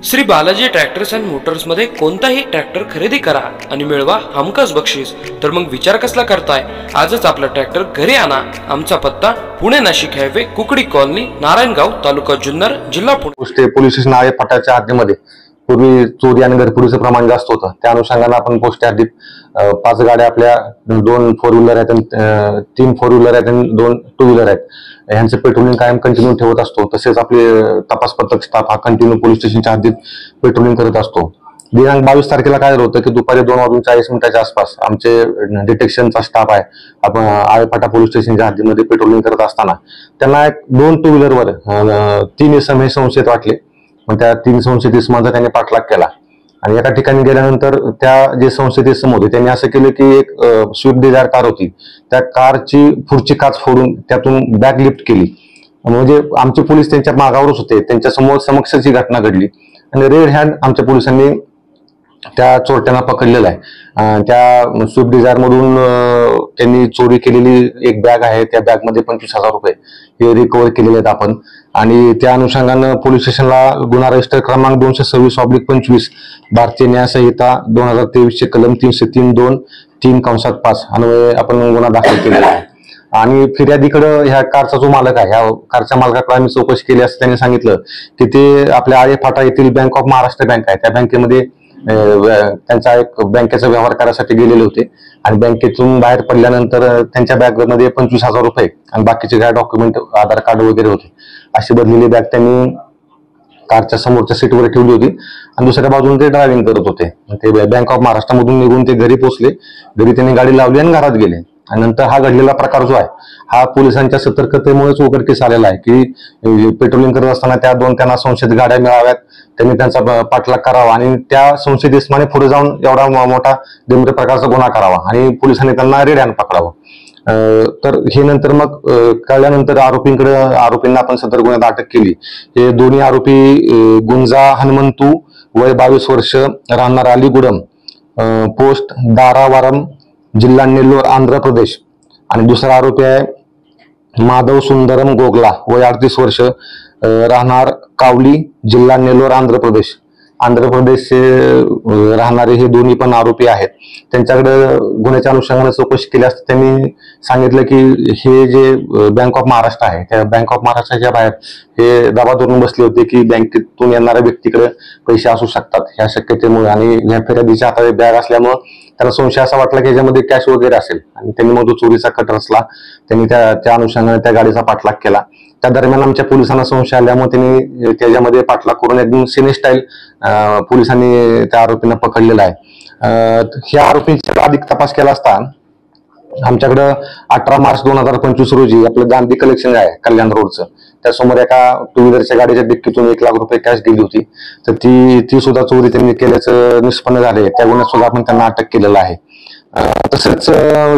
Shri Balaji tractors and Motors मध्ये कोणताही tractor खरेदी करा आणि मिळवा हमखास बक्षीस। तर मग विचार कसला करताय, आजच आपला ट्रॅक्टर घरी आणा। आमचा पत्ता पुणे नाशिक हायवे, कुकडी कॉलनी, नारायणगाव, तालुका जुन्नर, जिल्हा पुणे। पोलीस स्टेशन आहे पटाच्या हद्दीमध्ये पूर्वी चोरी आणि घरफोडीचं प्रमाण जास्त होतं। त्या अनुषंगाने आपण पोस्ट हद्दीत 5 गाड्या, आपल्या 2 4 व्हीलर आहेत, 3 4 व्हीलर आहेत आणि 2 2 व्हीलर आहेत, यांचं पेट्रोलिंग कायम कंटिन्यू ठेवत असतो। तसेच आपले तपास पथक स्टाफ हा कंटिन्यू पोलीस स्टेशनच्या हद्दीत पेट्रोलिंग करत असतो। दिनांक 22 तारखेला काय झालं होतं की दुपारी 2:40 आसपास आमचे डिटेक्शनचा स्टाफ आहे आपण आळेफाटा पोलीस स्टेशनच्या हद्दीमध्ये पेट्रोलिंग करत असताना त्यांना 2 2 व्हीलरवर 3 इसम हे संशयित वाटले। मग त्या 3 संशयित इसमांचा त्यांनी पाठलाग केला आणि एका ठिकाणी गेल्यानंतर त्या जे संशयित इसम होते त्यांनी असं केलं की एक स्विफ्ट डिझायर कार होती, त्या कारची पुढची काच फोडून त्यातून बॅग लिफ्ट केली। म्हणजे आमचे पोलीस त्यांच्या मागावरच होते, त्यांच्या समक्षच ही घटना घडली आणि रेड हँड आमच्या पोलिसांनी त्या चोरट्यांना पकडलेला आहे। त्या स्विफ्ट डिझायर मधून त्यांनी चोरी केलेली एक बॅग आहे, त्या बॅग मध्ये 25,000 रुपये हे रिकव्हर केलेले आहेत आपण। आणि त्या अनुषंगानं पोलीस स्टेशनला गुन्हा रजिस्टर क्रमांक 226/25 भारतीय न्याय संहिता 2023 चे कलम 303(2)(3)5 अन्वये आपण गुन्हा दाखल केलेला आहे। आणि फिर्यादीकडे ह्या कारचा जो मालक आहे, ह्या कारच्या मालकाकडे आम्ही चौकशी केली असता त्यांनी सांगितलं की ते आपल्या आळेफाटा येथील बँक ऑफ महाराष्ट्र बँक आहे, त्या बँकेमध्ये त्यांचा एक बँकेचा व्यवहार करायसाठी गेलेले होते आणि बँकेतून बाहेर पडल्यानंतर त्यांच्या बॅगमध्ये 25,000 रुपये आणि बाकीचे काय डॉक्युमेंट, आधार कार्ड वगैरे होते, अशी भरलेली बॅग त्यांनी कारच्या समोरच्या सीटवर ठेवली होती आणि दुसऱ्या बाजूने ते ड्रायव्हिंग करत होते। ते बँक ऑफ महाराष्ट्रामधून निघून ते घरी पोहोचले, घरी त्यांनी गाडी लावली आणि घरात गेले। आणि नंतर हा घडलेला प्रकार जो आहे हा पोलिसांच्या सतर्कतेमुळेच उघडकीस आलेला आहे की पेट्रोलिंग करत असताना त्या 2 त्यांना संशयित गाड्या मिळाव्यात, त्यांनी त्यांचा पाठलाग करावा आणि त्या संशयित इसमाने पुढे जाऊन एवढा मोठा गंभीर प्रकारचा गुन्हा करावा आणि पोलिसांनी त्यांना रेड हँड पकडावं। तर हे नंतर मग कळल्यानंतर आरोपींना आपण सदर गुन्ह्यात अटक केली। हे दोन्ही आरोपी गुंजा हनुमंतू वय 22 वर्ष, राहणार अलीगुडम, पोस्ट दारावारम, जिल्हा नेल्लोर, आंध्र प्रदेश। आणि दुसरा आरोपी आहे माधव सुंदरम गोगला वय 38 वर्ष, राहणार कावली, जिल्हा नेल्लोर, आंध्र प्रदेश। आंध्र प्रदेशचे राहणारे हे दोन्ही पण आरोपी आहेत। त्यांच्याकडे गुन्ह्याच्या अनुषंगाने चौकशी केली असता त्यांनी सांगितलं की हे जे बँक ऑफ महाराष्ट्र आहे, त्या बँक ऑफ महाराष्ट्राच्या बाहेर हे दबा धरून बसले होते की बँकेतून येणाऱ्या व्यक्तीकडे पैसे असू शकतात ह्या शक्यतेमुळे, आणि ह्या फिर्यादीच्या हातात बॅग असल्यामुळे त्याला संशय असा वाटला की ह्याच्यामध्ये कॅश वगैरे असेल आणि त्यांनी मग तो चोरीचा कट रचला। त्यांनी त्या अनुषंगाने त्या गाडीचा पाठलाग केला। त्या दरम्यान आमच्या पोलिसांना संशय आल्यामुळे त्यांनी त्याच्यामध्ये पाठलाग करून एकदम सिने स्टाईल पोलिसांनी त्या आरोपींना पकडलेला आहे। ह्या आरोपींचा अधिक तपास केला असता आमच्याकडे 18 मार्च 2025 रोजी आपलं गांधी कलेक्शन आहे कल्याण रोडचं, त्यासमोर एका 2 व्हीलरच्या गाडीच्या डिक्कीतून 1 लाख रुपये कॅश गेली होती, तर ती सुद्धा चोरी त्यांनी केल्याचं निष्पन्न झाले। त्या गुन्ह्यात सुद्धा आपण त्यांना अटक केलेला आहे। तसेच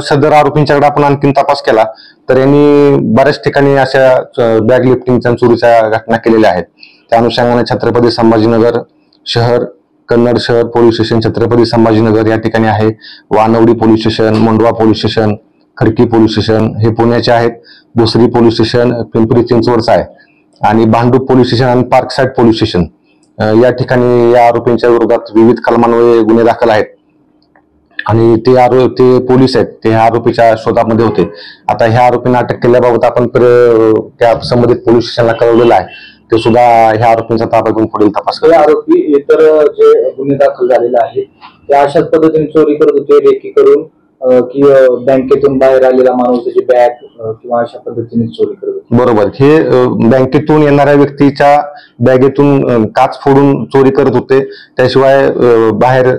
सदर आरोपींच्याकडे आपण आणखीन तपास केला तर यांनी बऱ्याच ठिकाणी अशा बॅग लिफ्टिंगच्या चोरीच्या घटना केलेल्या आहेत। त्या अनुषंगाने छत्रपती संभाजीनगर शहर, कन्नड शहर पोलीस स्टेशन, छत्रपती संभाजीनगर या ठिकाणी आहे, Wanwadi police station, Mandwa police station, Khadki police station हे पुण्याचे आहेत, भोसरी पोलीस स्टेशन पिंपरी चिंचवडचं आहे आणि भांडूप पोलीस स्टेशन आणि पार्कसाईड पोलीस स्टेशन या ठिकाणी या आरोपींच्या विरोधात विविध कलमान्वये गुन्हे दाखल आहेत आणि ते पोलीस आहेत ते ह्या आरोपीच्या शोधामध्ये होते। आता ह्या आरोपींना अटक केल्याबाबत आपण त्या संबंधित पोलीस स्टेशनला कळवलेलं आहे, ते सुद्धा ह्या आरोपींचा ताबा घेऊन पुढील तपास करतात। आरोपी इतर जे गुन्हे दाखल झालेले आहेत त्या अशाच पद्धतीने चोरी करत होते, रेकी करून की बँकेतून बाहेर आलेला माणूस त्याची बॅग किंवा अशा पद्धतीने चोरी करत होते। बरोबर, हे बँकेतून येणाऱ्या व्यक्तीच्या बॅगेतून काच फोडून चोरी करत होते। त्याशिवाय बाहेर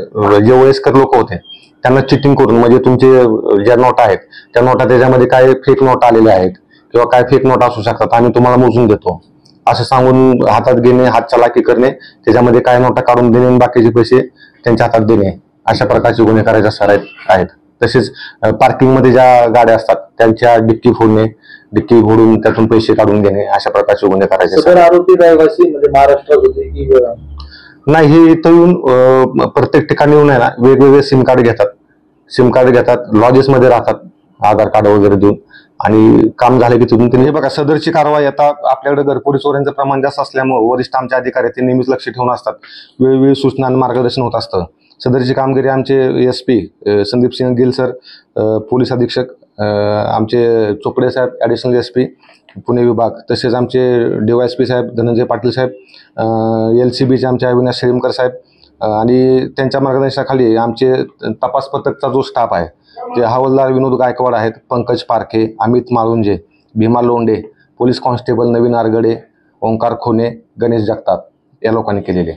जे वयस्कर लोक होते त्यांना चिटिंग करून, म्हणजे तुमचे ज्या नोटा आहेत त्या नोटा त्याच्यामध्ये काय फेक नोट आलेले आहेत किंवा काय फेक नोट असू शकतात, आम्ही तुम्हाला मोजून देतो असं सांगून हातात घेणे, हात चलाकी करणे, त्याच्यामध्ये काय नोटा काढून देणे आणि बाकीचे पैसे त्यांच्या हातात देणे, अशा प्रकारचे गुन्हे करायचे असणार आहेत। तसेच पार्किंगमध्ये ज्या गाड्या असतात त्यांच्या डिक्की फोडून त्यातून पैसे काढून घेणे, अशा प्रकारचे गुन्हे करायचे। आरोपी रहिवासी म्हणजे महाराष्ट्रात होते की नाही, हे इथं येऊन प्रत्येक ठिकाणी येऊन आहे ना वेगवेगळे सिम कार्ड घेतात, लॉजेस मध्ये राहतात आधार कार्ड वगैरे देऊन आणि काम झालं की तिथून त्यांनी बघा सदरची कारवाई आता आपल्याकडे घरफोडी चोऱ्यांचं प्रमाण जास्त असल्यामुळे वरिष्ठ आमचे अधिकारी ते नेहमीच लक्ष ठेवून असतात. वेळोवेळी सूचना आणि मार्गदर्शन होत असतं. सदरची कामगिरी आमचे SP Sandeep Singh Gill sir, police अधीक्षक आमचे चोपडे साहेब ॲडिशनल SP पुणे विभाग, तसेच आमचे DYSP साहेब धनंजय पाटील साहेब, LCBचे आमचे अविनाश शेळीमकर साहेब आणि त्यांच्या मार्गदर्शनाखाली आमचे तपास पथकचा जो स्टाफ आहे ते हवालदार विनोद गायकवाड आहेत, पंकज पारखे, अमित माळुंजे, भीमा लोंढे, पोलीस कॉन्स्टेबल नवीन आरगडे, ओंकार खोने, गणेश जगताप या लोकांनी केलेले.